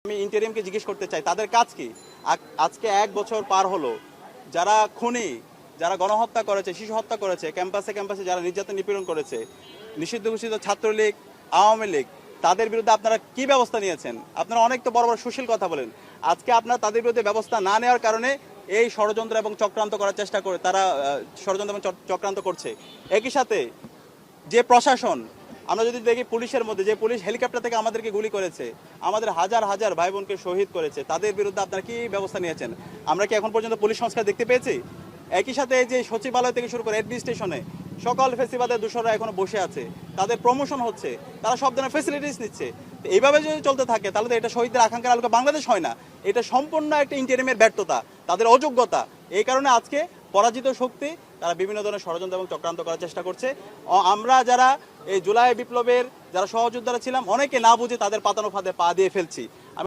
আমি ইন্টেরিয়ামকে জিজ্ঞেস করতে চাই তাদের কাজ কি। আজকে 1 বছর পার হলো, যারা খুনি, যারা গণহত্যা করেছে, শিশু হত্যা করেছে, ক্যাম্পাসে ক্যাম্পাসে যারা নির্যাতন নিপীড়ন করেছে, নিষিদ্ধ ঘোষিত ছাত্রলীগ, আওয়ামী লীগ, তাদের বিরুদ্ধে আপনারা কি ব্যবস্থা নিয়েছেন? আপনারা অনেক তো বড় বড় সুশীল কথা বলেন, আজকে আপনারা তাদের বিরুদ্ধে ব্যবস্থা না নেওয়ার কারণে এই ষড়যন্ত্র এবং চক্রান্ত করার চেষ্টা করে তারা ষড়যন্ত্র এবং চক্রান্ত করছে। একই সাথে যে প্রশাসন, আমরা যদি দেখি পুলিশের মধ্যে যে পুলিশ হেলিকপ্টার থেকে আমাদেরকে গুলি করেছে, আমাদের হাজার হাজার ভাই বোনকে শহীদ করেছে, তাদের বিরুদ্ধে আপনারা কি ব্যবস্থা নিয়েছেন? আমরা কি এখন পর্যন্ত পুলিশ সংস্কার দেখতে পেয়েছি? একই সাথে এই যে সচিবালয় থেকে শুরু করে অ্যাডমিনিস্ট্রেশনে সকল ফেসিবাদের দোষরা এখনো বসে আছে, তাদের প্রমোশন হচ্ছে, তারা সব ধরনের ফেসিলিটিস নিচ্ছে। তো এইভাবে যদি চলতে থাকে তাহলে তো এটা শহীদদের আকাঙ্ক্ষার আলোকে বাংলাদেশ হয় না, এটা সম্পূর্ণ একটা ইন্টারিমের ব্যর্থতা, তাদের অযোগ্যতা। এই কারণে আজকে পরাজিত শক্তি তারা বিভিন্ন ধরনের ষড়যন্ত্র এবং চক্রান্ত করার চেষ্টা করছে। আমরা যারা এই জুলাই বিপ্লবের যারা সহযোদ্ধারা ছিলাম, অনেকে না বুঝে তাদের পাতানো ফাঁদে পা দিয়ে ফেলছি।